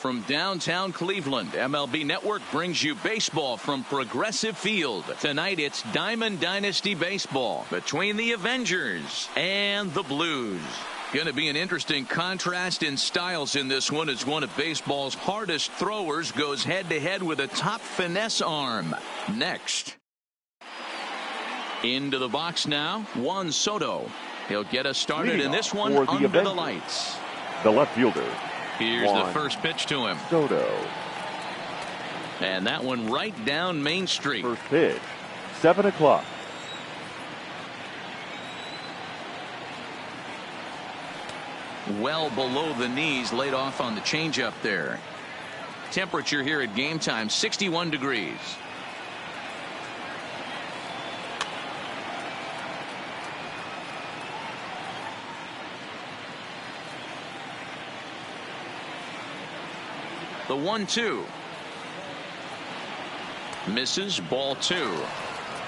from downtown Cleveland. MLB Network brings you baseball from Progressive Field. Tonight it's Diamond Dynasty Baseball between the Avengers and the Blues. Going to be an interesting contrast in styles in this one as one of baseball's hardest throwers goes head-to-head with a top finesse arm. Next. Into the box now, Juan Soto. He'll get us started in this one under the lights. The left fielder. Here's the first pitch to him. Soto. And that one right down Main Street. First pitch, 7 o'clock. Well below the knees, laid off on the changeup there. Temperature here at game time, 61 degrees. The 1-2. Misses, ball 2.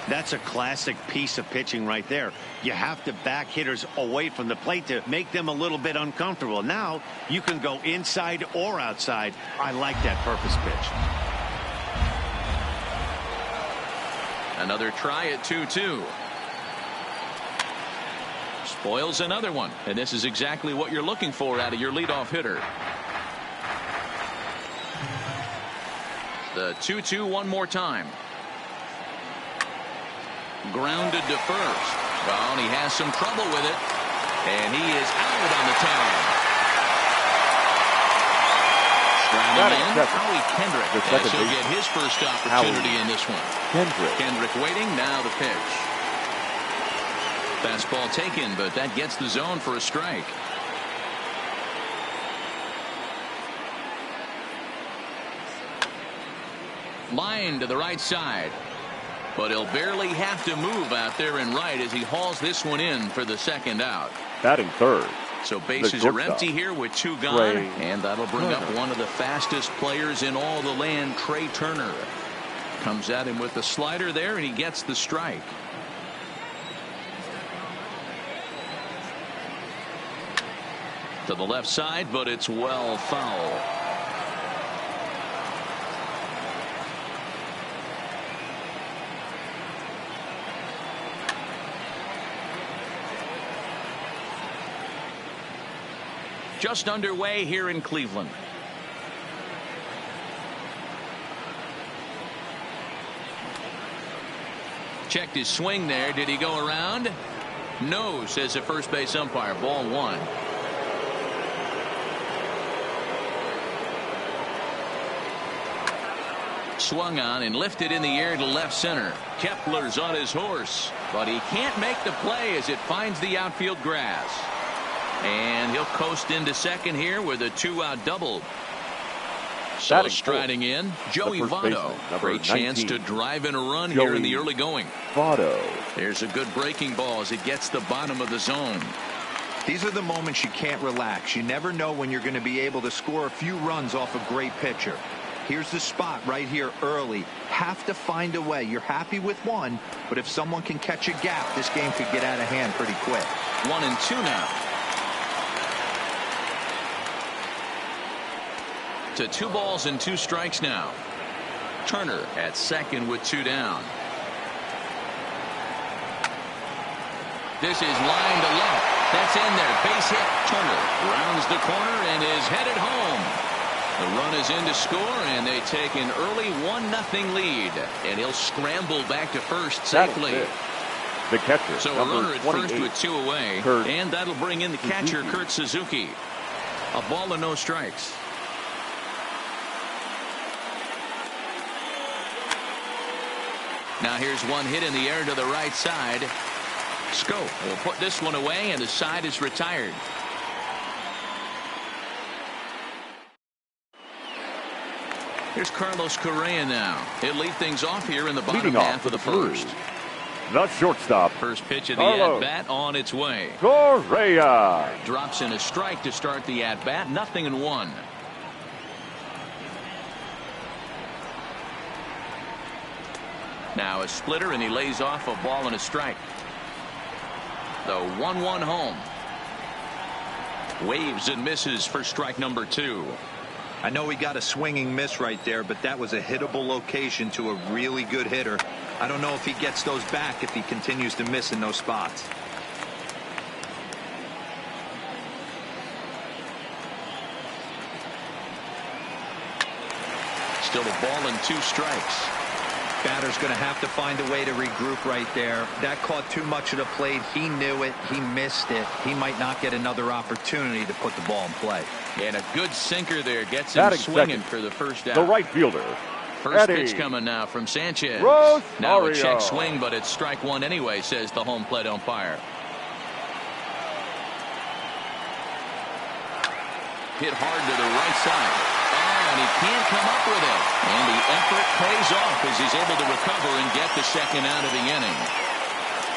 That's a classic piece of pitching right there. You have to back hitters away from the plate to make them a little bit uncomfortable. Now you can go inside or outside. I like that purpose pitch. Another try at 2-2. Spoils another one. And this is exactly what you're looking for out of your leadoff hitter. The 2-2 one more time. Grounded to first. Well, and he has some trouble with it. And he is out on the time. Stranding in, Howie Kendrick. As he'll get his first opportunity in this one. Kendrick waiting, now the pitch. Fastball taken, but that gets the zone for a strike. Line to the right side. But he'll barely have to move out there in right as he hauls this one in for the second out. Batting third. So bases are empty here with 2 gone. And that'll bring up one of the fastest players in all the land, Trey Turner. Comes at him with the slider there, and he gets the strike. To the left side, but it's well foul. Just underway here in Cleveland. Checked his swing there. Did he go around? No, says the first base umpire. Ball 1. Swung on and lifted in the air to left center. Kepler's on his horse, but he can't make the play as it finds the outfield grass. And he'll coast into second here with a 2-out double. So striding in, Joey Votto. Great chance to drive in a run here in the early going. Votto. There's a good breaking ball as it gets the bottom of the zone. These are the moments you can't relax. You never know when you're going to be able to score a few runs off a great pitcher. Here's the spot right here early. Have to find a way. You're happy with one, but if someone can catch a gap, this game could get out of hand pretty quick. 1-2 now. To 2 balls and 2 strikes now. Turner at second with 2 down. This is line to left. That's in there. Base hit. Turner rounds the corner and is headed home. The run is in to score, and they take an early 1-0 lead. And he'll scramble back to first safely. The catcher. So a runner at first with 2 away. And that'll bring in the catcher, Kurt Suzuki. A ball and no strikes. Now here's one hit in the air to the right side. Scope will put this one away, and the side is retired. Here's Carlos Correa now. He'll lead things off here in the bottom half of the first. The shortstop. First pitch of the at-bat on its way. Correa. Drops in a strike to start the at-bat. 0-1. Now a splitter, and he lays off a ball and a strike. The 1-1 home. Waves and misses for strike number 2. I know he got a swinging miss right there, but that was a hittable location to a really good hitter. I don't know if he gets those back if he continues to miss in those spots. Still a ball and 2 strikes. Batter's going to have to find a way to regroup right there. That caught too much of the plate. He knew it. He missed it. He might not get another opportunity to put the ball in play. And a good sinker there gets him swinging for the first out. The right fielder. First pitch coming now from Sanchez. Now a check swing, but it's strike 1 anyway, says the home plate umpire. Hit hard to the right side. And he can't come up with it. And the effort pays off as he's able to recover and get the second out of the inning.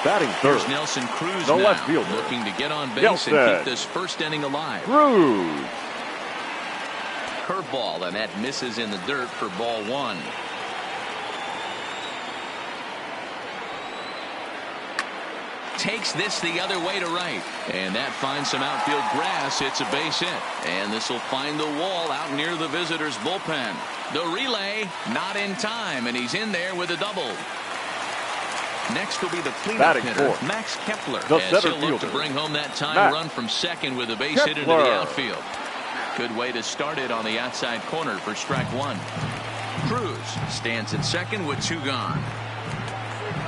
Batting third. Here's Nelson Cruz the now, left fielder. looking to get on base and keep this first inning alive. Cruz. Curveball, and that misses in the dirt for ball 1. Takes this the other way to right, and that finds some outfield grass. It's a base hit, and this will find the wall out near the visitors' bullpen. The relay not in time, and he's in there with a double. Next will be the cleanup hitter, Max Kepler, as he'll look to bring home that time run from second with a base hit into the outfield. Good way to start it on the outside corner for strike 1. Cruz stands at second with 2 gone.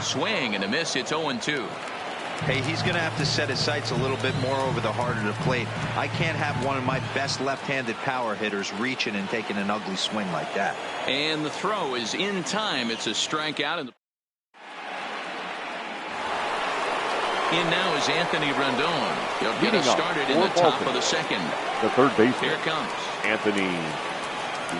Swing and a miss. It's 0-2. Hey, he's going to have to set his sights a little bit more over the heart of the plate. I can't have one of my best left-handed power hitters reaching and taking an ugly swing like that. And the throw is in time. It's a strikeout. In now is Anthony Rendon. He'll get us started in the top of the second. The third baseman. Here it comes. Anthony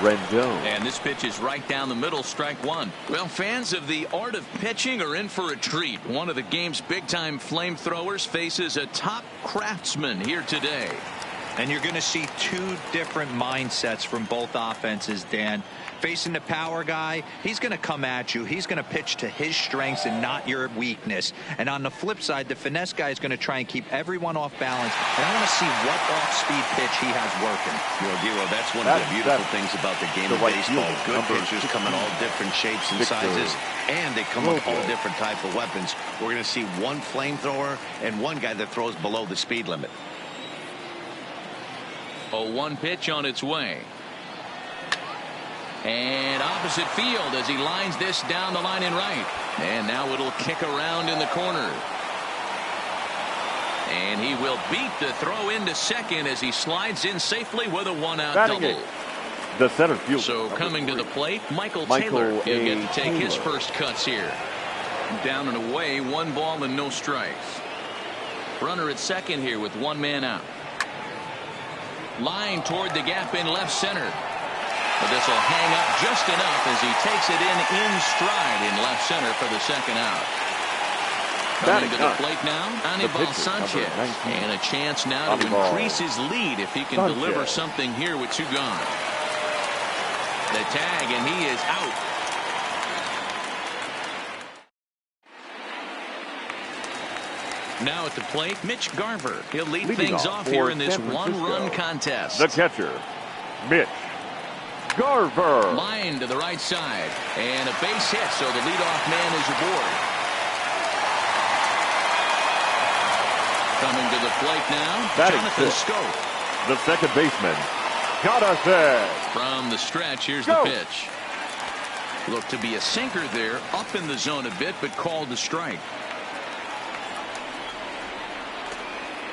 Rendon. And this pitch is right down the middle, strike 1. Well, fans of the art of pitching are in for a treat. One of the game's big-time flamethrowers faces a top craftsman here today. And you're going to see 2 different mindsets from both offenses, Dan. Facing the power guy, he's going to come at you. He's going to pitch to his strengths and not your weakness. And on the flip side, the finesse guy is going to try and keep everyone off balance. And I want to see what off-speed pitch he has working. Well, D'Lo, that's one of the beautiful things about the game of baseball. Good pitchers come in all different shapes and sizes, and they come with all different type of weapons. We're going to see one flamethrower and one guy that throws below the speed limit. A 1 pitch on its way. And opposite field as he lines this down the line in right. And now it'll kick around in the corner. And he will beat the throw into second as he slides in safely with a 1-out double. The center field. So coming to the plate, Michael Taylor. He'll get to take his first cuts here. Down and away, 1 ball and no strikes. Runner at second here with 1 man out. Line toward the gap in left center. But this will hang up just enough as he takes it in stride in left center for the second out. Coming to the plate now, Anibal Sanchez. And a chance now to increase his lead if he can deliver something here with 2 gone. The tag, and he is out. Now at the plate, Mitch Garver. He'll lead things off here in this 1-run contest. The catcher, Mitch Garver. Line to the right side. And a base hit, so the leadoff man is aboard. Coming to the plate now, Jonathan Scope. The second baseman, Jonathan. From the stretch, here's the pitch. Looked to be a sinker there, up in the zone a bit, but called the strike.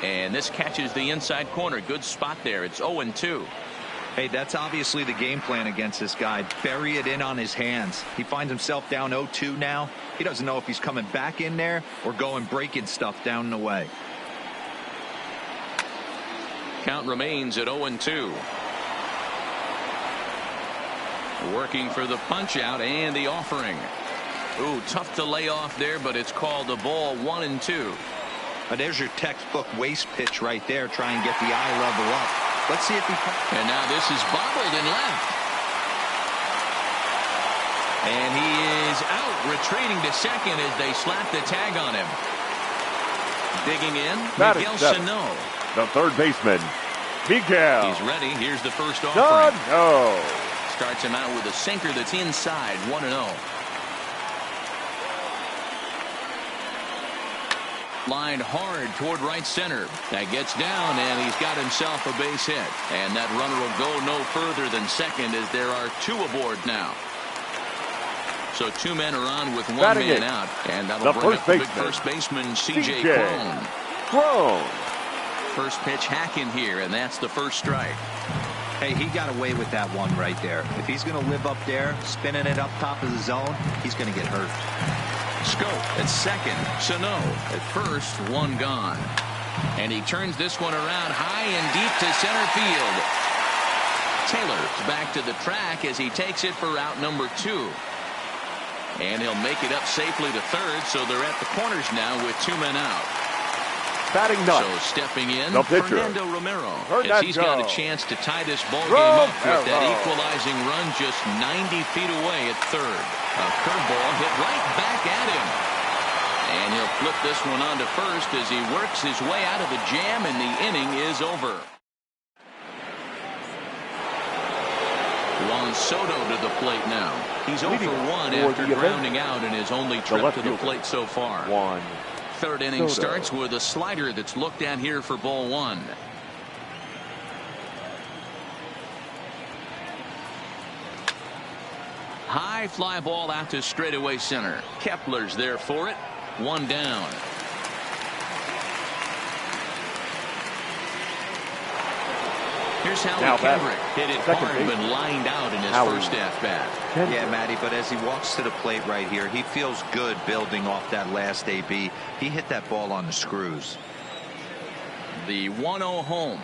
And this catches the inside corner. Good spot there. It's 0-2. Hey, that's obviously the game plan against this guy. Bury it in on his hands. He finds himself down 0-2 now. He doesn't know if he's coming back in there or going breaking stuff down the way. Count remains at 0-2. Working for the punch out and the offering. Ooh, tough to lay off there, but it's called a ball. 1-2. There's your textbook waste pitch right there. Try and get the eye level up. Let's see if he... And now this is bobbled in left. And he is out, retreating to second as they slap the tag on him. Digging in, Miguel Sano. The third baseman, Miguel. He's ready. Here's the first offering. No. Starts him out with a sinker that's inside, 1-0. Lined hard toward right center. That gets down, and he's got himself a base hit. And that runner will go no further than second as there are two aboard now. So two men are on with one man out. And that'll bring up the big first baseman, C.J. Cron. First pitch hacking here, and that's the first strike. Hey, he got away with that one right there. If he's going to live up there, spinning it up top of the zone, he's going to get hurt. Scope at second. Sano at first. One gone. And he turns this one around high and deep to center field. Taylor's back to the track as he takes it for out number 2. And he'll make it up safely to third, so they're at the corners now with two men out. Batting ninth. So stepping in, the pitcher, Fernando Romero, as he's got a chance to tie this ball game up with that equalizing run just 90 feet away at third. A curveball hit right back at him. And he'll flip this one on to first as he works his way out of the jam, and the inning is over. Juan Soto to the plate now. He's 0 for 1 after grounding out in his only trip to the plate so far. Third inning starts with a slider that's looked at here for ball 1. High fly ball out to straightaway center. Kepler's there for it. One down. Here's Howie Kendrick. Hit it hard, but lined out in his first at-bat. Yeah, Matty, but as he walks to the plate right here, he feels good building off that last AB. He hit that ball on the screws. The 1-0 home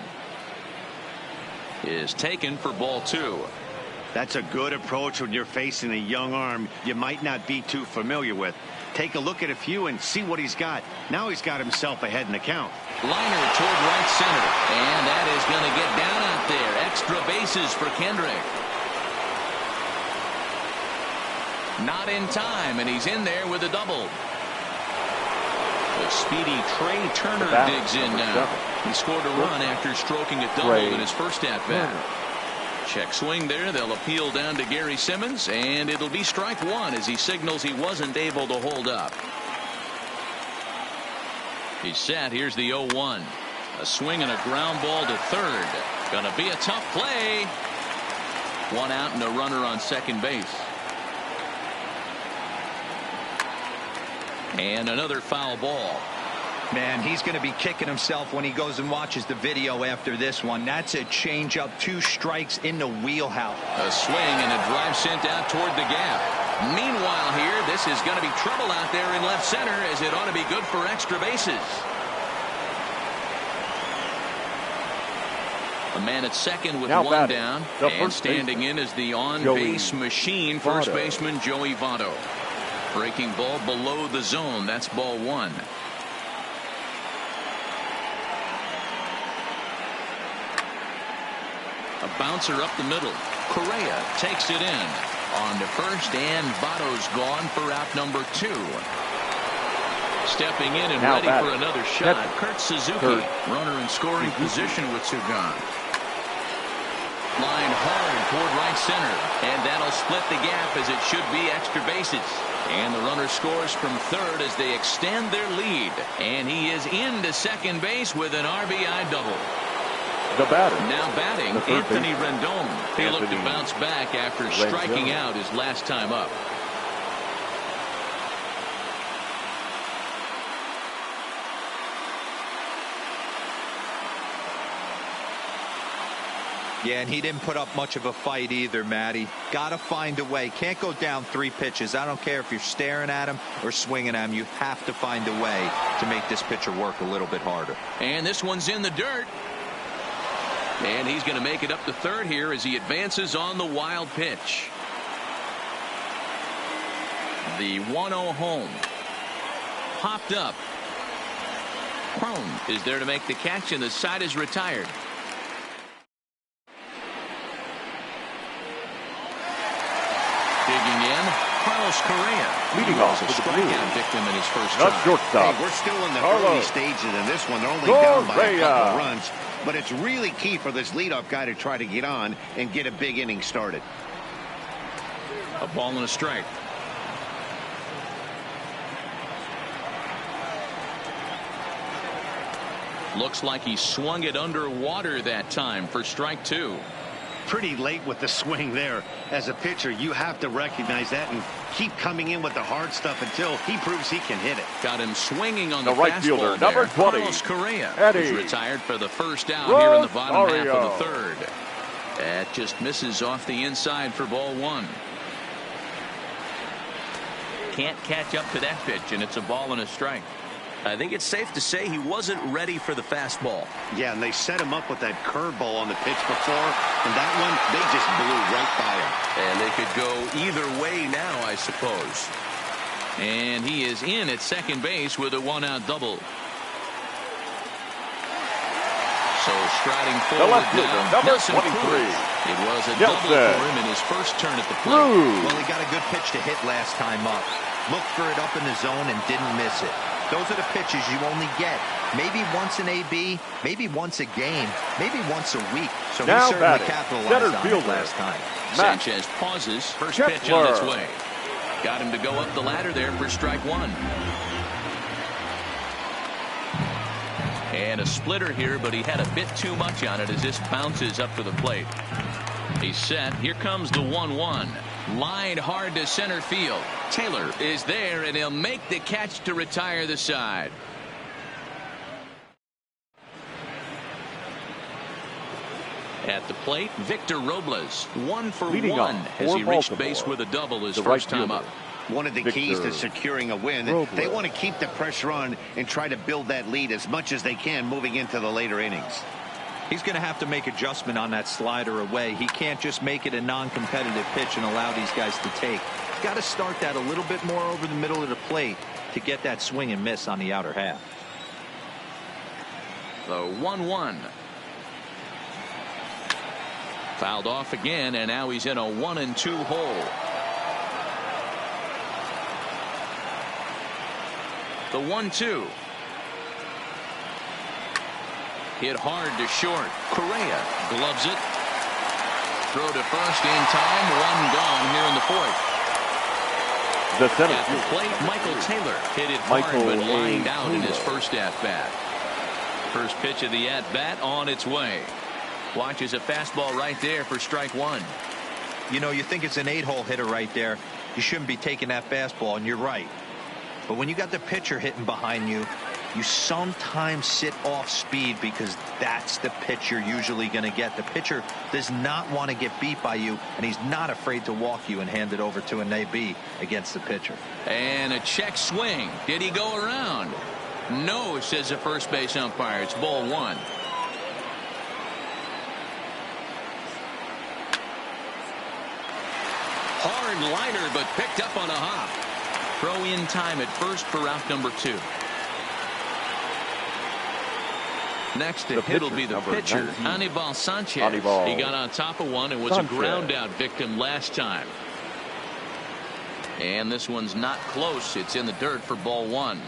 is taken for ball 2. That's a good approach when you're facing a young arm you might not be too familiar with. Take a look at a few and see what he's got. Now he's got himself ahead in the count. Liner toward right center, and that is going to get down out there. Extra bases for Kendrick. Not in time, and he's in there with a double. The speedy Trey Turner digs in now. He scored a run after stroking a double in his first at-bat. Check swing there. They'll appeal down to Gary Simmons, and it'll be strike 1 as he signals he wasn't able to hold up. He's set. Here's the 0-1. A swing and a ground ball to third. Gonna be a tough play. One out and a runner on second base. And another foul ball. Man, he's going to be kicking himself when he goes and watches the video after this one. That's a changeup, 2 strikes in the wheelhouse. A swing and a drive sent out toward the gap. Meanwhile here, this is going to be trouble out there in left center, as it ought to be good for extra bases. A man at second with one down, and standing in is the on-base machine, first baseman Joey Votto. Breaking ball below the zone. That's ball 1. A bouncer up the middle. Correa takes it in. On to first, and Votto's gone for out number 2. Stepping in and ready for another shot, Kurt Suzuki. Runner in scoring position with 2 gone. Line hard toward right center, and that'll split the gap as it should be extra bases. And the runner scores from third as they extend their lead. And he is into second base with an RBI double. The batter. Now batting, Anthony Rendon. He looked to bounce back after striking out his last time up. Yeah, and he didn't put up much of a fight either, Matty. Got to find a way. Can't go down 3 pitches. I don't care if you're staring at him or swinging at him. You have to find a way to make this pitcher work a little bit harder. And this one's in the dirt. And he's going to make it up to third here as he advances on the wild pitch. The 1-0 home. Popped up. Cron is there to make the catch, and the side is retired. Digging in, Carlos Correa. Leading off a with the strikeout victim in his first try. Shortstop. Hey, we're still in the early stages of this one. They're only down by a couple of runs. but it's really key for this leadoff guy to try to get on and get a big inning started. A ball and a strike. Looks like he swung it underwater that time for strike two. Pretty late with the swing there. As a pitcher, you have to recognize that and keep coming in with the hard stuff until he proves he can hit it. Got him swinging on the right fastball fielder, there. number 20, Carlos Correa, Eddie who's retired for the first out here in the bottom half Rosario. of the third. That just misses off the inside for ball one. Can't catch up to that pitch, and it's a ball and a strike. I think it's safe to say he wasn't ready for the fastball. Yeah, and they set him up with that curveball on the pitch before, and that one, they just blew right by him. And they could go either way now, I suppose. And he is in at second base with a one-out double. So striding The forward left fielder, now, number Nelson 23. Cruz. It was a Nelson double for him in his first turn at the plate. Cruz. Well, he got a good pitch to hit last time up. Looked for it up in the zone and didn't miss it. Those are the pitches you only get. Maybe once an AB, maybe once a game, maybe once a week. So Now he certainly batting, capitalized center on it fielder, last time. Matt Sanchez pauses. First Kepler. pitch on its way. Got him to go up the ladder there for strike one. And a splitter here, but he had a bit too much on it as this bounces up to the plate. He's set. Here comes the 1-1. Line hard to center field. Taylor is there, and he'll make the catch to retire the side. At the plate, Victor Robles, 1 for Leading 1 off as for he reached Baltimore, base with a double his the first right time fielder, up. One of the Victor keys to securing a win, Robles. they want to keep the pressure on and try to build that lead as much as they can moving into the later innings. He's going to have to make adjustment on that slider away. He can't just make it a non-competitive pitch and allow these guys to take. Got to start that a little bit more over the middle of the plate to get that swing and miss on the outer half. The 1-1. Fouled off again, and now he's in a 1-2 hole. The 1-2. Hit hard to short. Correa gloves it. Throw to first in time. One gone here in the fourth. The center At the fielder, plate, Michael Taylor hit it Michael hard but lined A. out in his Taylor. first at-bat. First pitch of the at-bat on its way. Watches a fastball right there for strike one. You know, you think it's an 8-hole hitter right there. You shouldn't be taking that fastball, and you're right. But when you got the pitcher hitting behind you, you sometimes sit off speed because that's the pitch you're usually going to get. The pitcher does not want to get beat by you, and he's not afraid to walk you and hand it over to an AB against the pitcher. And a check swing. Did he go around? No, says the first base umpire. It's ball one. Hard liner, but picked up on a hop. Throw in time at first for out number 2. Next to hit will be the number pitcher, 19. Anibal Sanchez. Anibal He got on top of one and was Sanchez. a ground out victim last time. And this one's not close. It's in the dirt for ball one.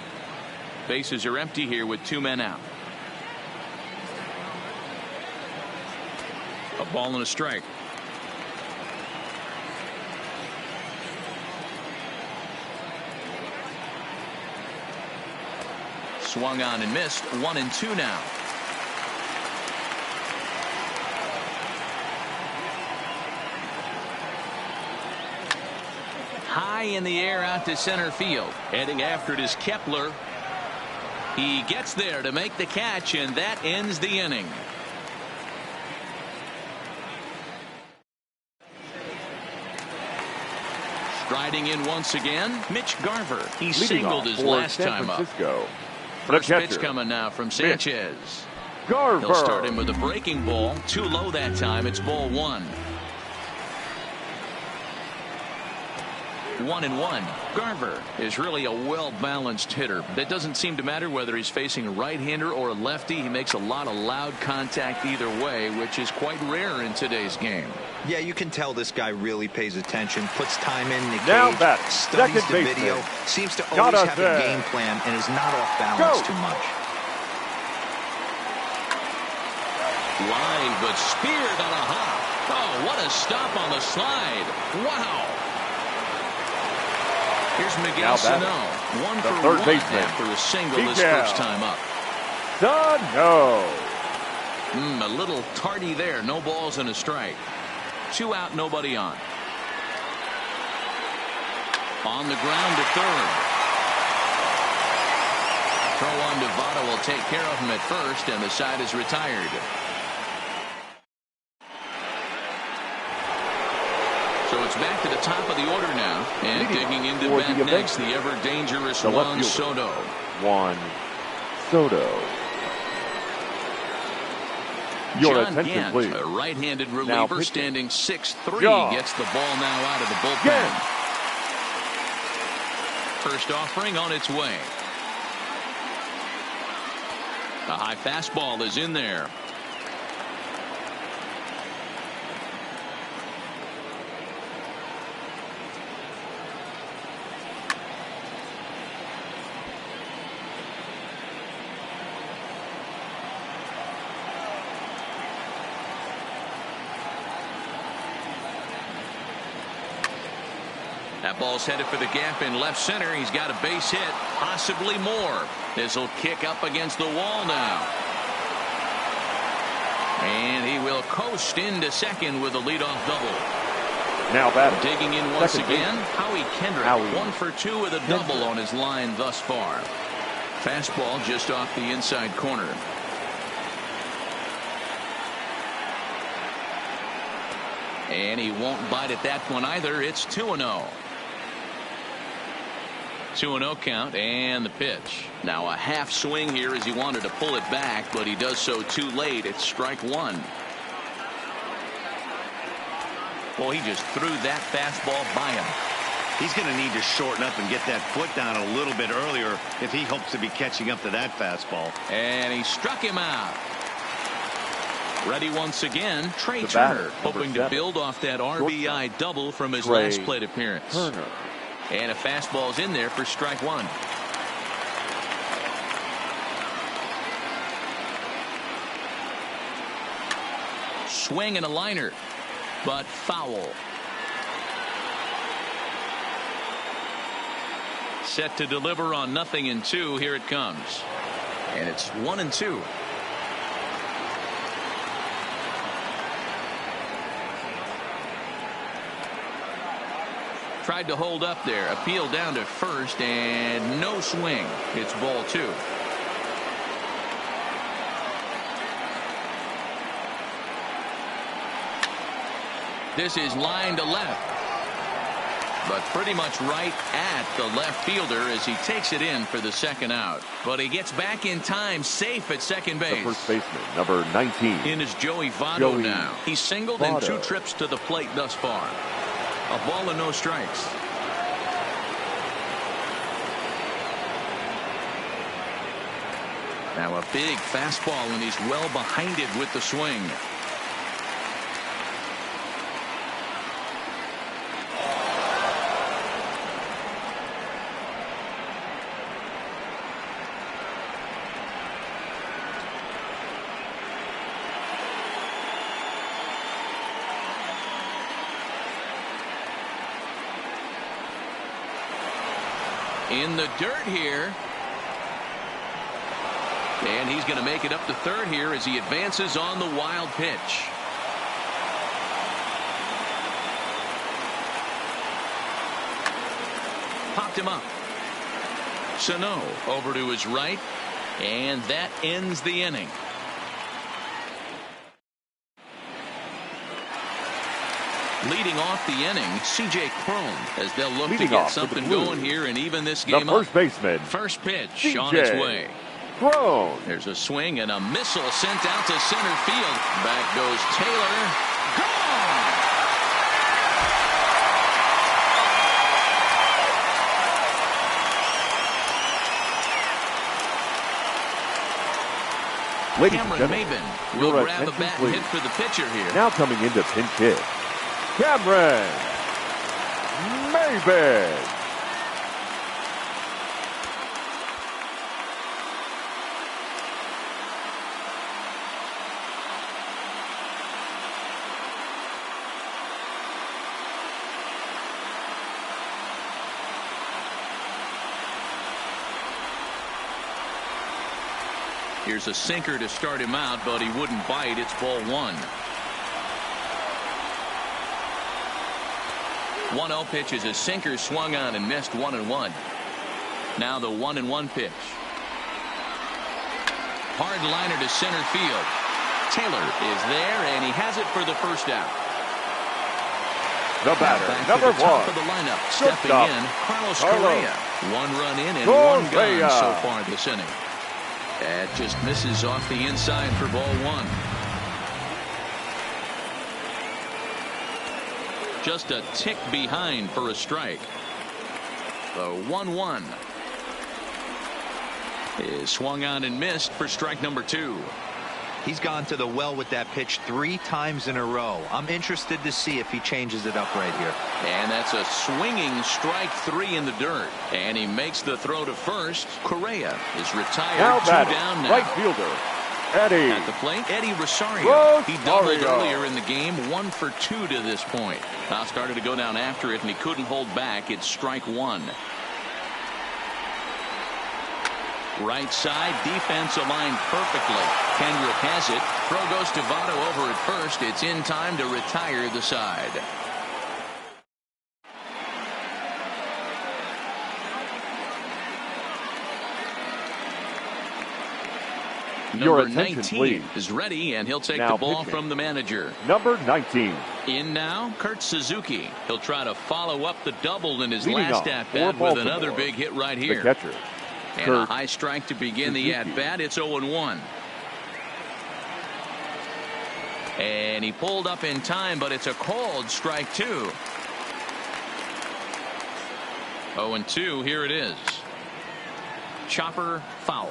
Bases are empty here with 2 men out. A ball and a strike. Swung on and missed. 1-2 now. High in the air out to center field. Heading after it is Kepler. He gets there to make the catch, and that ends the inning. Striding in once again, Mitch Garver. He leading singled off his for last San time up. Francisco. First The pitch catcher, coming now from Sanchez. Garver. He'll start him with a breaking ball. Too low that time. It's ball one. 1-1. Garver is really a well-balanced hitter. That doesn't seem to matter whether he's facing a right-hander or a lefty. He makes a lot of loud contact either way, which is quite rare in today's game. Yeah, you can tell this guy really pays attention, puts time in the Now cage, batting, studies second the baseman, video, seems to always have a Jonathan. game plan and is not off balance Go. too much. Line, but speared on a hop. Oh, what a stop on the slide. Wow. Here's Miguel Sano. One for third one baseman. after a single his first time up. Sano. A little tardy there. No balls and a strike. 2 out, nobody on. On the ground to third. Throw on to Votto will take care of him at first, and the side is retired. So it's back to the top of the order now. And digging into bat next, the ever-dangerous Juan Soto. Juan Soto. Your John attention, Gant, please. a right-handed reliever standing 6'3", gets the ball now out of the bullpen. Gant. First offering on its way. A high fastball is in there. That ball's headed for the gap in left center. He's got a base hit, possibly more. This will kick up against the wall now. And he will coast into second with a leadoff double. Now batting. Digging in once Second again, base. Howie Kendrick. Howie 1 for 2 with a double on his line thus far. Fastball just off the inside corner. And he won't bite at that one either. It's 2-0. 2-0 count and the pitch. Now a half swing here as he wanted to pull it back, but he does so too late. It's strike one. Well, he just threw that fastball by him. He's going to need to shorten up and get that foot down a little bit earlier if he hopes to be catching up to that fastball. And he struck him out. Ready once again, Trey The Turner, batter, hoping to 7. build off that RBI double from his Trey last plate appearance. Turner. And a fastball's in there for strike one. Swing and a liner, but foul. Set to deliver on 0-2. Here it comes. And it's 1-2. Tried to hold up there. Appeal down to first and no swing. It's ball 2. This is line to left. But pretty much right at the left fielder as he takes it in for the second out. But he gets back in time, safe at second base. The first baseman, number 19. In is Joey Votto now. He's singled in 2 trips to the plate thus far. A ball and no strikes. Now a big fastball, and he's well behind it with the swing. In the dirt here. And he's going to make it up to third here as he advances on the wild pitch. Popped him up. Sano over to his right. And that ends the inning. Leading off the inning, C.J. Cron, as they'll look to get something going here and even this game the first baseman. First pitch C.J. on its way. Cron. There's a swing and a missile sent out to center field. Back goes Taylor. Gone! Ladies and Cameron gentlemen, Maben will grab a bat and hit for the pitcher here. Now coming into pinch hit, Cameron Maben. Here's a sinker to start him out, but he wouldn't bite. It's ball one. 1-0 pitch is a sinker swung on and missed 1-1. Now the 1-1 pitch. Hard liner to center field. Taylor is there, and he has it for the first out. The batter, Back number to the top one. of the lineup. Shortstop, Stepping in, Carlos Correa. 1 run in and 1 Correa. gone so far this inning. That just misses off the inside for ball one. Just a tick behind for a strike. The 1-1 is swung on and missed for strike number 2. He's gone to the well with that pitch 3 times in a row. I'm interested to see if he changes it up right here. And that's a swinging strike 3 in the dirt. And he makes the throw to first. Correa is retired. Now 2 batting, down now. right fielder, Eddie. At the plate, Eddie Rosario. Rosario. He doubled earlier in the game, 1 for 2 to this point. Now started to go down after it, and he couldn't hold back. It's strike 1. Right side, defense aligned perfectly. Kendrick has it. Throw goes to Votto over at first. It's in time to retire the side. Your Number attention, 19 please. is ready, and he'll take Now the ball pitching. from the manager. Number 19. In now, Kurt Suzuki. He'll try to follow up the double in his Leading last off at for bat with Baltimore, another big hit right The here. catcher, And Kurt a high strike to begin the Suzuki. at bat. It's 0-1. And he pulled up in time, but it's a called strike 2. 0-2. Here it is. Chopper foul.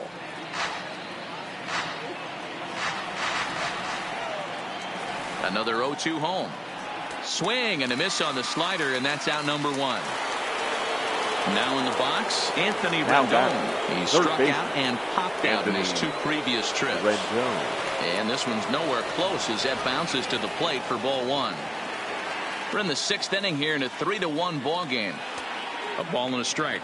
Another 0-2 home. Swing and a miss on the slider, and that's out number 1. Now in the box, Anthony Now Rendon. batting, He third struck baseman, out and popped out in his Anthony 2 previous trips. Rendon. And this one's nowhere close as that bounces to the plate for ball 1. We're in the 6th inning here in a 3-1 ball game. A ball and a strike.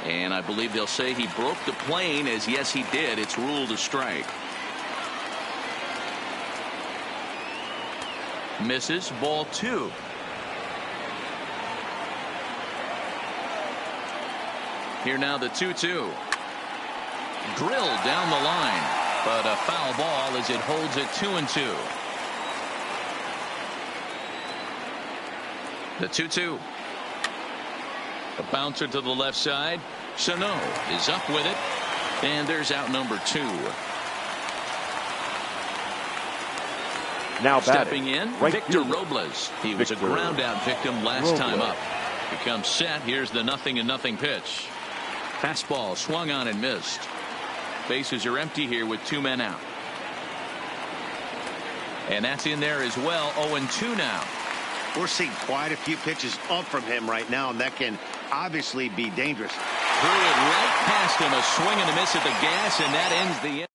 And I believe they'll say he broke the plane, as yes he did. It's ruled a strike. Misses, ball 2. Here now the 2-2. Drilled down the line, but a foul ball as it holds it 2-2. The 2-2. A bouncer to the left side. Sano is up with it, and there's out number 2. Now Stepping batting, in, right Victor fielder, Robles. He was a Victor ground out victim last time Robles. up. He comes set. Here's the 0-0 pitch. Fastball swung on and missed. Bases are empty here with 2 men out. And that's in there as well. 0-2 now. We're seeing quite a few pitches up from him right now, and that can obviously be dangerous. Threw it right past him. A swing and a miss at the gas, and that ends the inning.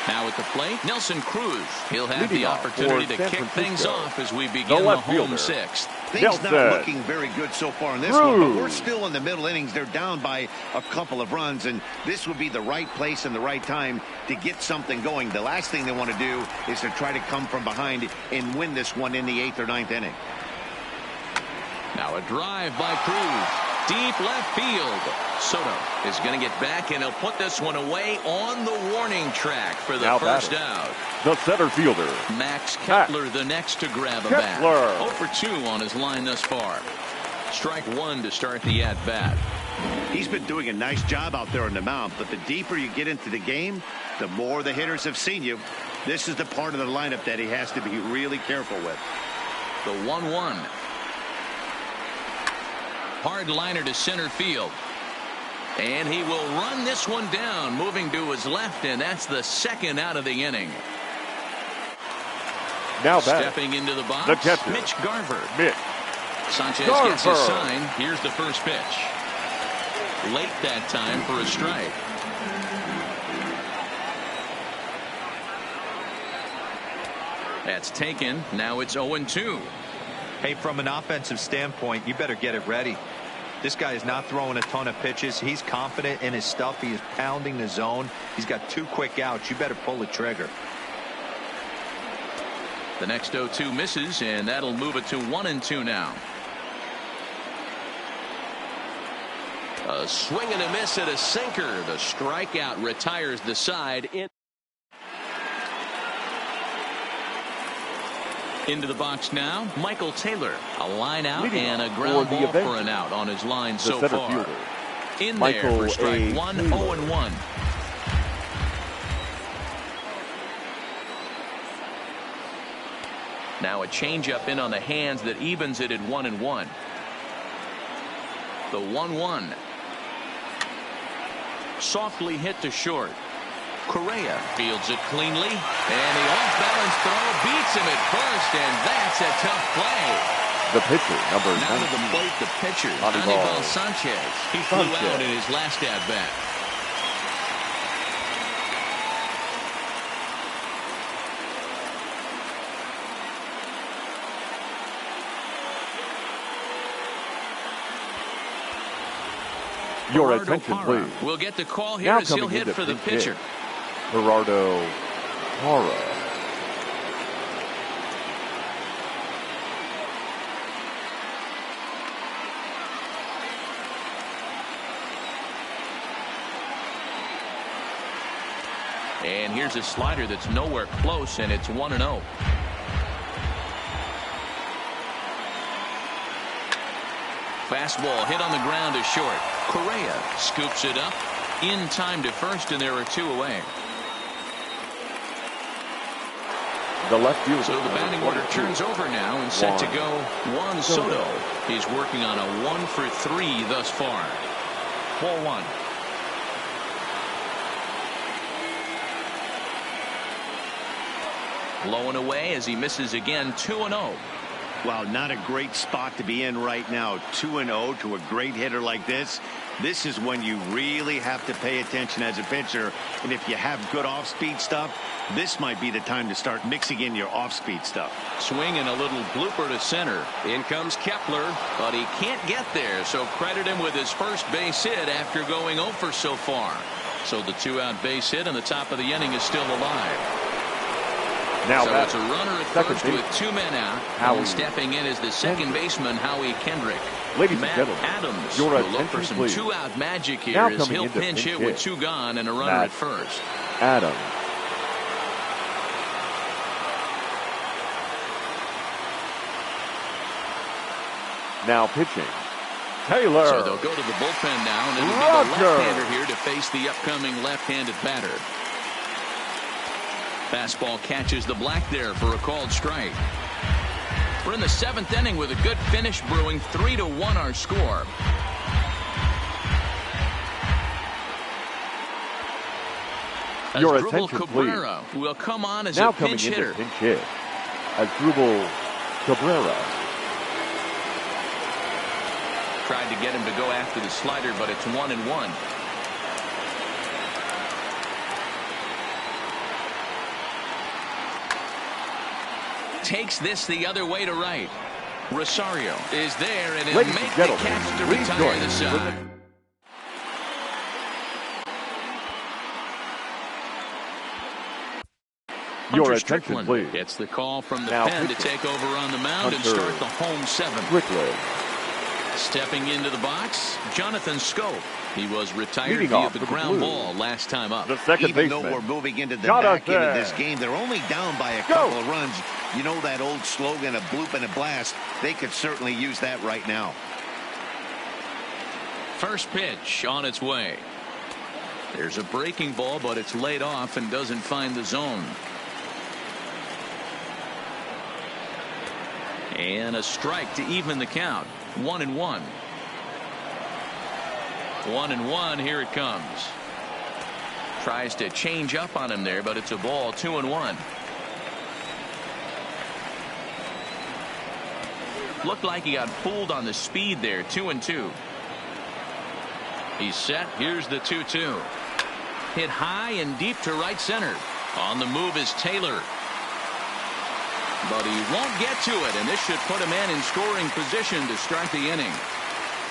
Now at the plate, Nelson Cruz. He'll have Leading the off opportunity for to San kick things Francisco, off as we the begin the left home fielder. 6th. Things Nelson. not looking very good so far in this one, but we're still in the middle innings. They're down by a couple of runs, and this would be the right place and the right time to get something going. The last thing they want to do is to try to come from behind and win this one in the 8th or 9th inning. Now a drive by Cruz. Deep left field. Soto is going to get back, and he'll put this one away on the warning track for the Now first batting, out. the center fielder, Max Kepler the next to grab a Kepler. bat. 0 for 2 on his line thus far. Strike 1 to start the at-bat. He's been doing a nice job out there on the mound, but the deeper you get into the game, the more the hitters have seen you. This is the part of the lineup that he has to be really careful with. The 1-1. Hard liner to center field. And he will run this one down, moving to his left, and that's the 2nd out of the inning. now batting, Stepping into the box, the catcher. Mitch Garver. Mitch Sanchez Garver. gets his sign. Here's the first pitch. Late that time for a strike. That's taken. Now it's 0-2. Hey, from an offensive standpoint, you better get it ready. This guy is not throwing a ton of pitches. He's confident in his stuff. He is pounding the zone. He's got 2 quick outs. You better pull the trigger. The next 0-2 misses, and that'll move it to 1-2 now. A swing and a miss at a sinker. The strikeout retires the side. Into the box now, Michael Taylor. A line out Leading and a off ground for the ball for Avengers, an out on his line the so center far. fielder, In Michael there for strike A. 1, Taylor. 0-1. Now a changeup in on the hands that evens it at 1-1. The 1-1. Softly hit to short. Correa fields it cleanly, and the off-balance throw beats him at first, and that's a tough play. The pitcher, number Now to the 19. plate, the pitcher, Anibal Anibal Sanchez. He flew out in his last at-bat. Your Gerardo attention, Parra please. will get the call here Now as he'll coming hit into for the pinch pitcher. hit, Gerardo Parra. And here's a slider that's nowhere close, and it's 1-0. Fastball hit on the ground to short. Correa scoops it up in time to first, and there are 2 away. The left fielder. So the batting order turns over now and set to go Juan Soto. He's working on a 1-for-3 thus far. 4-1. Low and away as he misses again. 2-0. Wow, not a great spot to be in right now. 2-0 to a great hitter like this. This is when you really have to pay attention as a pitcher. And if you have good off-speed stuff, this might be the time to start mixing in your off-speed stuff. Swing and a little blooper to center. In comes Kepler. But he can't get there, so credit him with his first base hit after going 0 for so far. So the 2-out base hit in the top of the inning is still alive. Now So it's a runner at second first base, with 2 men out. Howie And stepping in is the second baseman, Howie Kendrick. Ladies and Matt gentlemen, Adams your will look for attention, some please. 2-out magic here Now as coming he'll into pinch pinch hit with hit, 2 gone and a runner Matt at first. Adams. Now pitching, Taylor. So they'll go to the bullpen now, and it'll be the Roger. left-hander here to face the upcoming left-handed batter. Fastball catches the black there for a called strike. We're in the 7th inning with a good finish brewing. 3-1 our score. Your Asdrubal attention, Cabrera will come on as now a coming pinch into hitter. pinch hit, Asdrubal Cabrera. Tried to get him to go after the slider, but it's 1-1. Takes this the other way to right. Rosario is there, and he'll Ladies make and the gentlemen, catch to please retire join the us side. Your Hunter attention, Strickland please. gets the call from the Now pen to pitching, take over on the mound and Hunter start the home 7th. Strickland. Stepping into the box, Jonathan Scope. He was retired Leading via off the for the ground Blues, ball last time up. the second Even baseman, though we're moving into the Jonathan. back end of this game, they're only down by a Go. couple of runs. You know that old slogan, a bloop and a blast. They could certainly use that right now. First pitch on its way. There's a breaking ball, but it's laid off and doesn't find the zone. And a strike to even the count. 1-1. 1-1. Here it comes. Tries to change up on him there, but it's a ball. 2-1. Looked like he got fooled on the speed there. 2-2. He's set. Here's the 2-2. Hit high and deep to right center. On the move is Taylor. but he won't get to it, and this should put a man in scoring position to start the inning.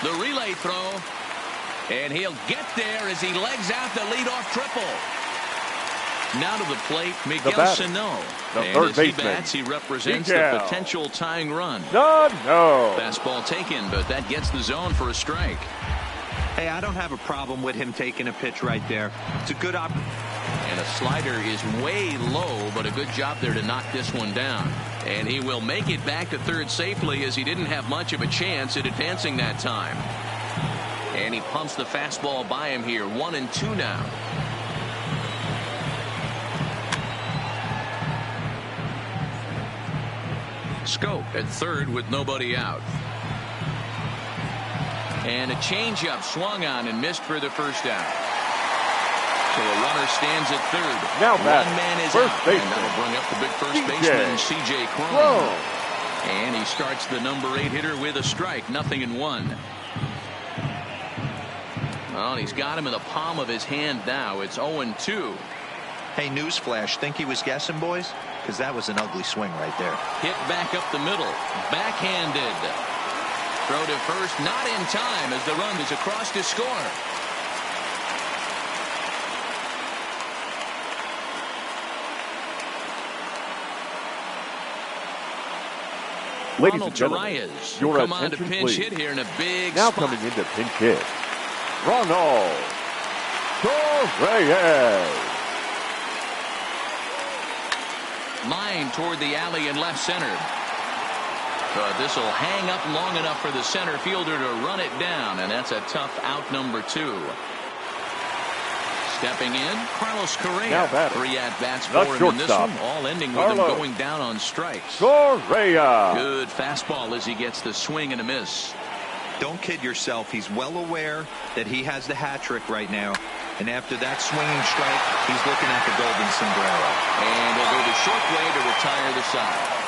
The relay throw, and he'll get there as he legs out the leadoff triple. Now to the plate, Miguel Sano. And as he bats, he represents the potential tying run. No. Fastball taken, but that gets the zone for a strike. Hey, I don't have a problem with him taking a pitch right there. It's a good opportunity. And a slider is way low, but a good job there to knock this one down. And he will make it back to third safely, as he didn't have much of a chance at advancing that time. And he pumps the fastball by him here. 1-2 now. Scope at third with nobody out. And a changeup swung on and missed for the first out. So a runner stands at third. Now back. One man is First out. baseman. And that'll bring up the big first baseman, C.J. Cron. And he starts the number 8 hitter with a strike. 0-1. Well, he's got him in the palm of his hand now. It's 0-2. Hey, newsflash, think he was guessing, boys? Because that was an ugly swing right there. Hit back up the middle. Backhanded. Throw to first, not in time as the run is across to score. Ladies Ronald and gentlemen, Urias your come on to attention, pinch please. hit here in a big Now spot. coming into pinch hit, Ronald Urias. Line toward the alley in left center. But this will hang up long enough for the center fielder to run it down, and that's a tough out number 2. Stepping in, Carlos Correa. Now batting. 3 at-bats The for him in this shortstop, one, all ending with him Carlos going down on strikes. Correa. Good fastball as he gets the swing and a miss. Don't kid yourself. He's well aware that he has the hat trick right now. And after that swinging strike, he's looking at the golden sombrero. And he'll go the short way to retire the side.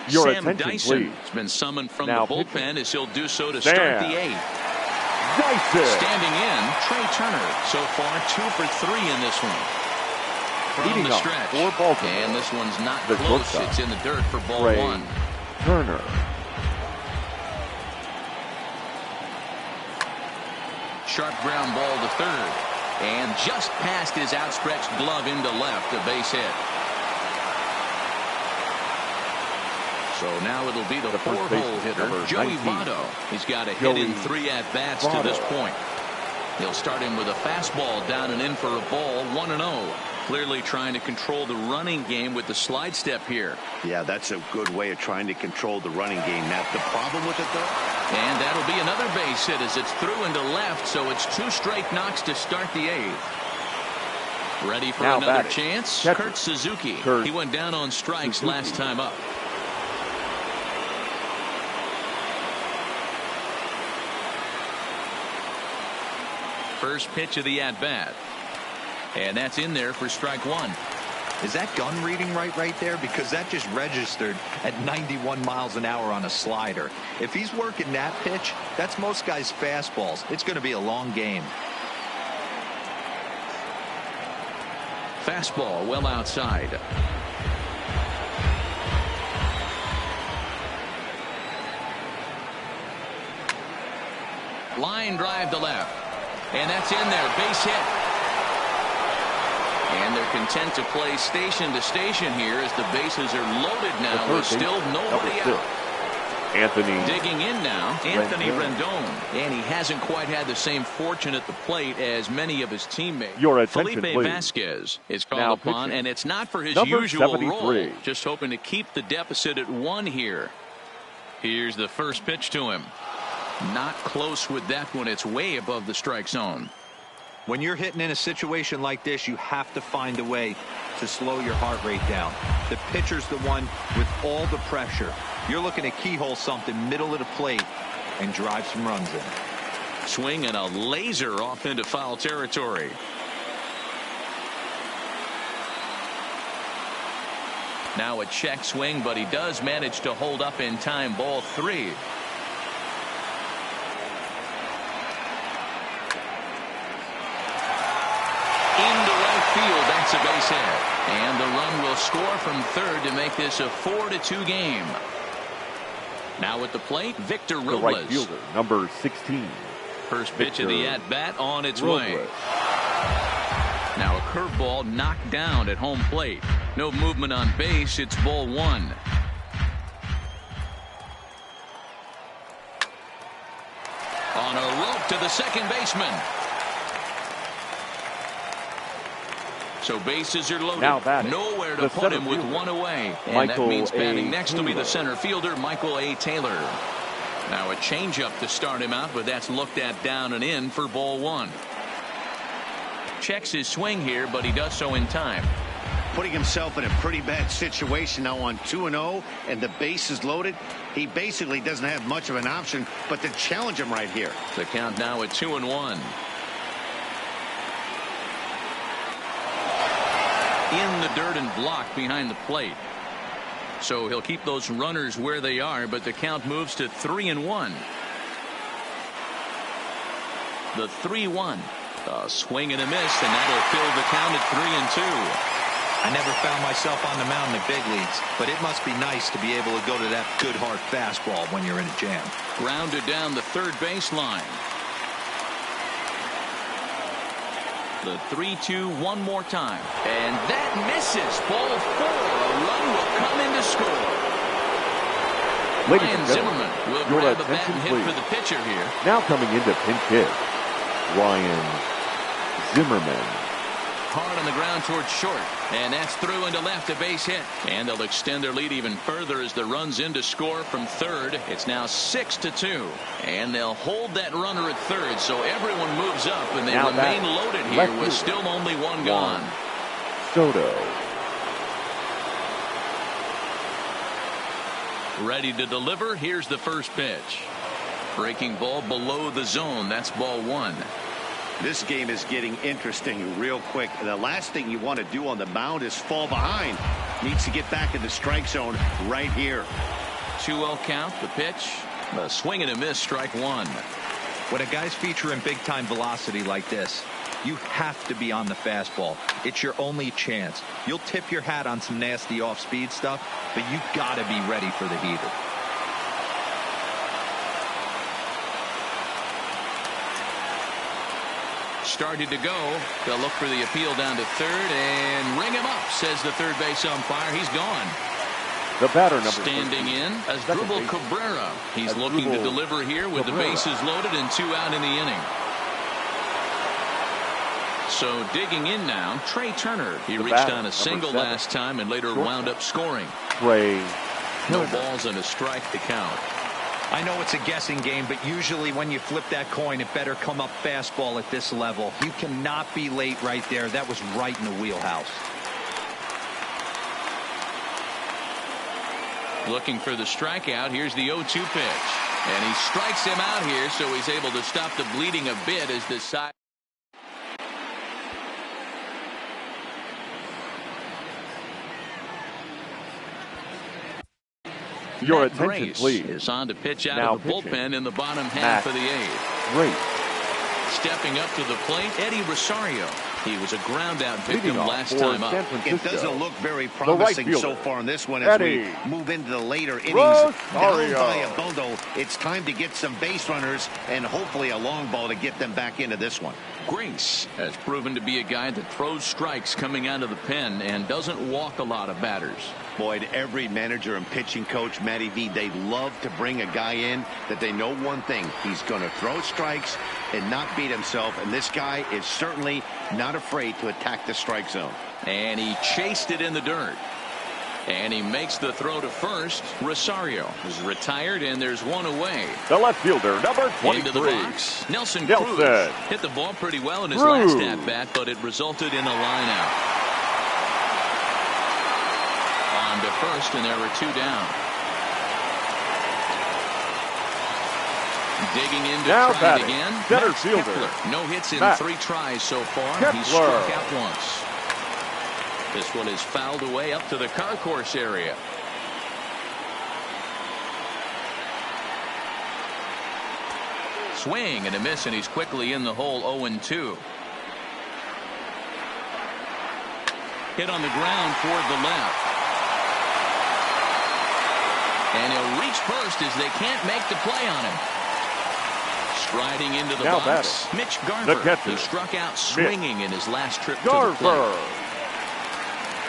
Your Sam attention, Dyson please. has been summoned from Now the bullpen pitching. as he'll do so to Sam start the 8th. Dyson. Standing in, Trey Turner. So far, 2 for 3 in this one. From Leading the off stretch. for Baltimore, And this one's not the close. shortstop, It's in the dirt for ball Trey 1. Turner. Sharp ground ball to third. And just past his outstretched glove into left, a base hit. So now it'll be the The first 4-hole baseman, hitter, number Joey 19. Votto. He's got a hit in Joey 3 at-bats to Votto. this point. He'll start him with a fastball down and in for a ball, 1-0. Clearly trying to control the running game with the slide step here. Yeah, that's a good way of trying to control the running game. Now, the problem with it, though? And that'll be another base hit as it's through into left, so it's 2 straight knocks to start the 8th. Ready for Now another batting, chance? catcher, Kurt Suzuki. Kurt He went down on strikes Suzuki. last time up. First pitch of the at-bat. And that's in there for strike 1. Is that gun reading right there? Because that just registered at 91 miles an hour on a slider. If he's working that pitch, that's most guys' fastballs. It's going to be a long game. Fastball well outside. Line drive to left. And that's in there. Base hit. And they're content to play station to station here as the bases are loaded now with still nobody out. Anthony Digging in now, Anthony Rendon. Rendon. And he hasn't quite had the same fortune at the plate as many of his teammates. Your attention, Felipe please. Vasquez is called Now upon, pitching. and it's not for his Number usual 73. role. Just hoping to keep the deficit at 1 here. Here's the first pitch to him. Not close with that one. It's way above the strike zone. When you're hitting in a situation like this, you have to find a way to slow your heart rate down. The pitcher's the one with all the pressure. You're looking to keyhole something middle of the plate and drive some runs in. Swing and a laser off into foul territory. Now a check swing, but he does manage to hold up in time. Ball 3. gets a base hit. And the run will score from third to make this a 4-2 game. Now at the plate, Victor Robles. The right fielder, number 16. First pitch of the at-bat on its way. Now a curveball knocked down at home plate. No movement on base. It's ball one. On a rope to the second baseman. So bases are loaded. Nowhere to put him with one away. And that means batting next will be the center fielder, Michael A. Taylor. Now a changeup to start him out, but that's looked at down and in for ball one. Checks his swing here, but he does so in time. Putting himself in a pretty bad situation now on 2-0, and the base is loaded. He basically doesn't have much of an option but to challenge him right here. The count now at 2-1. In the dirt and blocked behind the plate. So he'll keep those runners where they are, but the count moves to 3-1. The 3-1. A swing and a miss, and that'll fill the count at 3-2. I never found myself on the mound in the big leagues, but it must be nice to be able to go to that good hard fastball when you're in a jam. Grounded down the third baseline. The 3-2 one more time. And that misses. Ball four. A run will come in to score. Ryan Zimmerman will grab a bat and hit for the pitcher here. Now coming into pinch hit, Ryan Zimmerman. Hard on the ground towards short, and that's through into left, a base hit, and they'll extend their lead even further as the run's in to score from third. It's now 6-2, and they'll hold that runner at third, so everyone moves up, and they remain loaded here with still only one gone. Soto. Ready to deliver. Here's the first pitch. Breaking ball below the zone. That's ball one. This game is getting interesting real quick. The last thing you want to do on the mound is fall behind. Needs to get back in the strike zone right here. 2-0 count. The pitch. A swing and a miss. Strike one. When a guy's featuring big time velocity like this, you have to be on the fastball. It's your only chance. You'll tip your hat on some nasty off speed stuff, but you got to be ready for the heater. Started to go. They'll look for the appeal down to third and ring him up, says the third base umpire. He's gone. The batter number standing in as Asdrubal Cabrera. He's looking to deliver here with the bases loaded and 2 out in the inning. So digging in now, Trey Turner. He reached on a single last time and later wound up scoring. Trey Turner. No balls and a strike to count. I know it's a guessing game, but usually when you flip that coin, it better come up fastball at this level. You cannot be late right there. That was right in the wheelhouse. Looking for the strikeout. Here's the 0-2 pitch. And he strikes him out here, so he's able to stop the bleeding a bit as the side. Your attention, please. Is on to pitch out of the bullpen in the bottom half of the eighth. Great. Stepping up to the plate, Eddie Rosario. He was a ground-out victim last time up. It doesn't look very promising so far in this one as we move into the later innings. Down by a bundle, it's time to get some base runners and hopefully a long ball to get them back into this one. Grace has proven to be a guy that throws strikes coming out of the pen and doesn't walk a lot of batters. Boyd, every manager and pitching coach, Matty V, they love to bring a guy in that they know one thing. He's going to throw strikes and not beat himself, and this guy is certainly not afraid to attack the strike zone. And he chased it in the dirt. And he makes the throw to first. Rosario is retired, and there's one away. The left fielder, number 23. Into the box, Nelson Cruz hit the ball pretty well in his last at-bat, but it resulted in a line-out. On to first, and there were 2 down. Digging in to try it again. Center fielder. Kepler. No hits in 3 tries so far. He struck out once. This one is fouled away up to the concourse area. Swing and a miss, and he's quickly in the hole. 0-2. Hit on the ground toward the left. And he'll reach first as they can't make the play on him. Striding into the box, Mitch Garver, who struck out swinging in his last trip to the plate.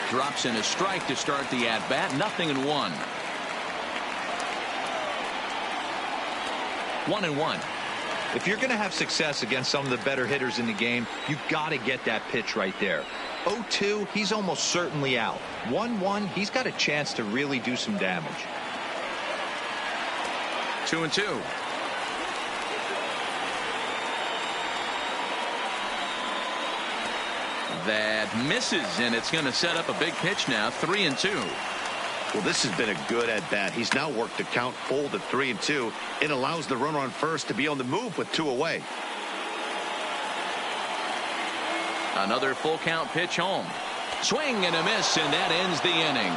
Drops in a strike to start the at-bat. 0-1. 1-1. If you're going to have success against some of the better hitters in the game, you've got to get that pitch right there. 0-2, he's almost certainly out. 1-1, he's got a chance to really do some damage. 2-2. That misses, and it's going to set up a big pitch now. 3-2. Well, this has been a good at-bat. He's now worked the count full to 3-2. It allows the runner on first to be on the move with 2 away. Another full count pitch home. Swing and a miss, and that ends the inning.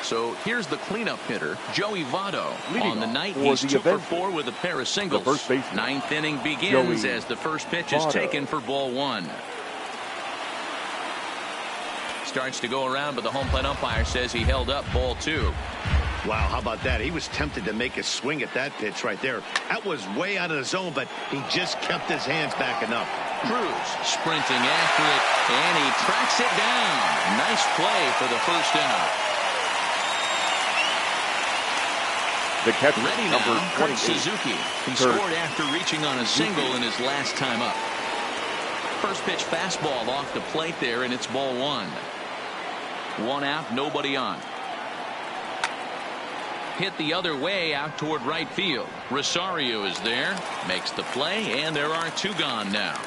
So here's the cleanup hitter, Joey Votto. On the night, he's 2 for 4 with a pair of singles. Ninth inning begins as the first pitch is taken for ball 1. Starts to go around, but the home plate umpire says he held up ball 2. Wow, how about that? He was tempted to make a swing at that pitch right there. That was way out of the zone, but he just kept his hands back enough. Cruz sprinting after it, and he tracks it down. Nice play for the first out. The catcher, ready number now, 28, Suzuki. He scored after reaching on a single in his last time up. First pitch fastball off the plate there, and it's ball 1. 1 out, nobody on. Hit the other way out toward right field. Rosario is there, makes the play, and there are 2 gone now.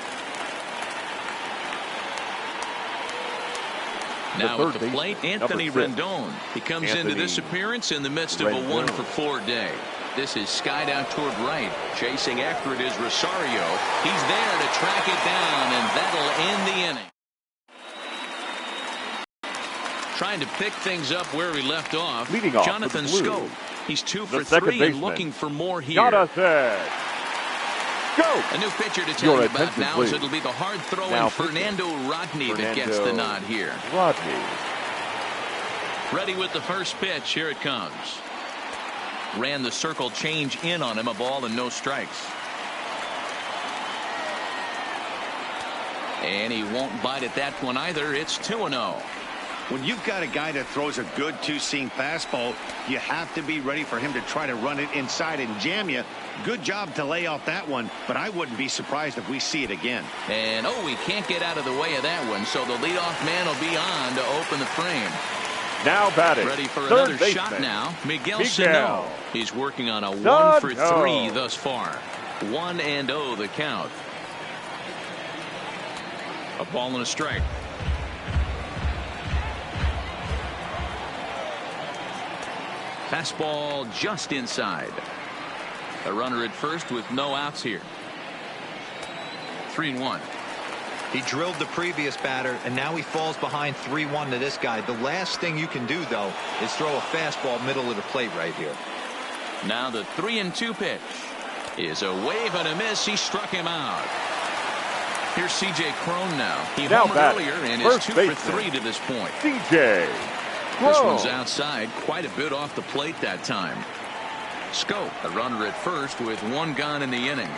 Now at the plate, Anthony Rendon. He comes into this appearance in the midst of a 1-for-4 day. This is skied out toward right. Chasing after it is Rosario. He's there to track it down, and that'll end the inning. Trying to pick things up where he left off. Leading off Jonathan Scope. He's 2 for 3 and looking for more here. Go. A new pitcher to tell you about now is it'll be the hard-throwing Fernando Rodney that gets the nod here. Ready with the first pitch. Here it comes. Ran the circle change in on him. A ball and no strikes. And he won't bite at that one either. It's 2-0. When you've got a guy that throws a good 2-seam fastball, you have to be ready for him to try to run it inside and jam you. Good job to lay off that one, but I wouldn't be surprised if we see it again. And he can't get out of the way of that one, so the leadoff man will be on to open the frame. Now batting. Ready for another shot now. Miguel Sano. He's working on a 1-for-3 thus far. 1-0 the count. A ball and a strike. Fastball just inside. A runner at first with no outs here. 3-1. He drilled the previous batter, and now he falls behind 3-1 to this guy. The last thing you can do, though, is throw a fastball middle of the plate right here. Now the 3-2 pitch is a wave and a miss. He struck him out. Here's C.J. Cron now. He homered earlier and is 2 for 3 to this point. C.J. This one's outside, quite a bit off the plate that time. Scope, a runner at first with 1 gone in the inning.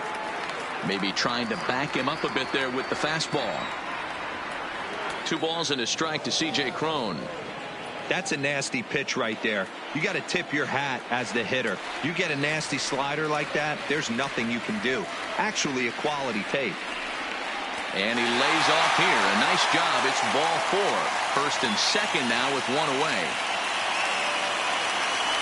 Maybe trying to back him up a bit there with the fastball. 2 balls and a strike to C.J. Cron. That's a nasty pitch right there. You got to tip your hat as the hitter. You get a nasty slider like that, there's nothing you can do. Actually, a quality take. And he lays off here. A nice job. It's ball 4. First and second now with 1 away.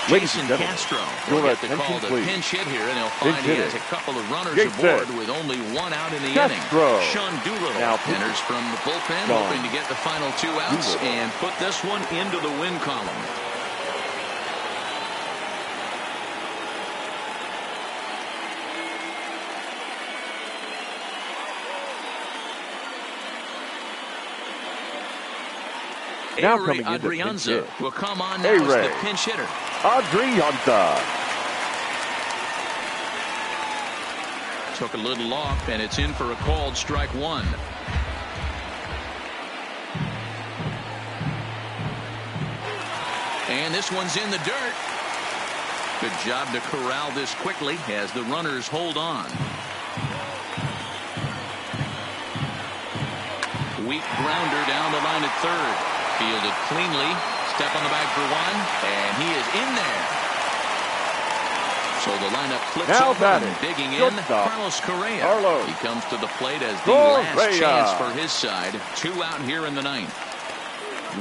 Jason Castro will get the call to pinch hit here, and he'll find he has a couple of runners aboard with only 1 out in the inning. Sean Doolittle enters from the bullpen, hoping to get the final 2 outs and put this one into the win column. Now coming into Adrianza will come on now as the pinch hitter. Took a little off, and it's in for a called strike one. And this one's in the dirt. Good job to corral this quickly as the runners hold on. Weak grounder down the line at third. Fielded cleanly. Step on the bag for one, and he is in there. So the lineup flips Now over and batting, digging in shortstop, Carlos Correa. Carlos. He comes to the plate as the last Correa. chance for his side. 2 out here in the ninth.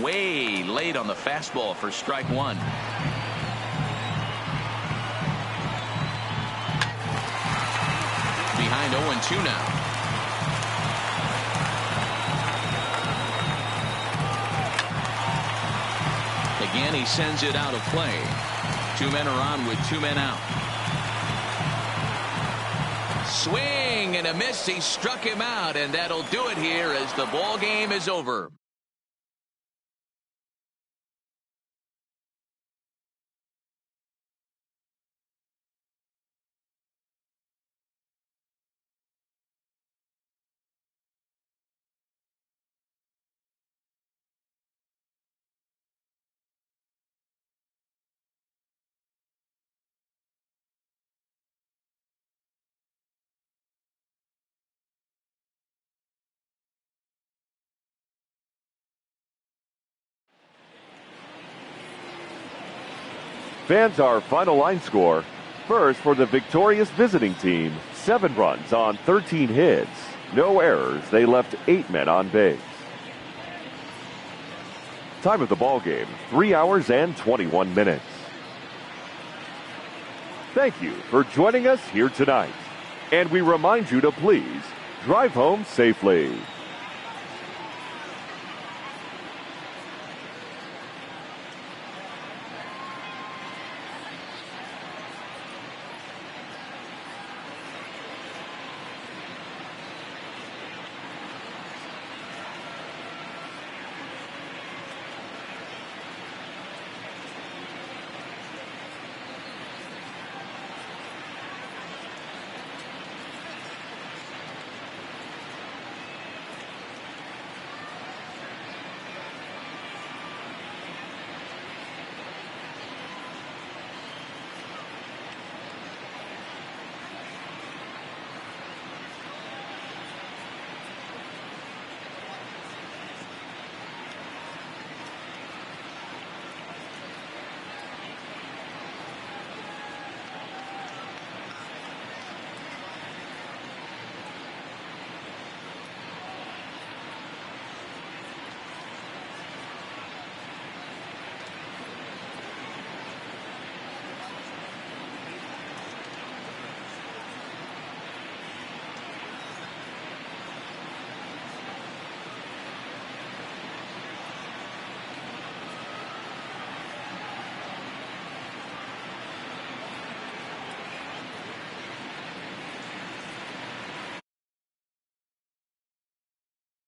Way late on the fastball for strike one. Behind 0-2 now. Again, he sends it out of play. 2 men are on with 2 men out. Swing and a miss. He struck him out, and that'll do it here as the ball game is over. Fans, our final line score. First, for the victorious visiting team, 7 runs on 13 hits. No errors. They left 8 men on base. Time of the ball game, 3 hours and 21 minutes. Thank you for joining us here tonight. And we remind you to please drive home safely.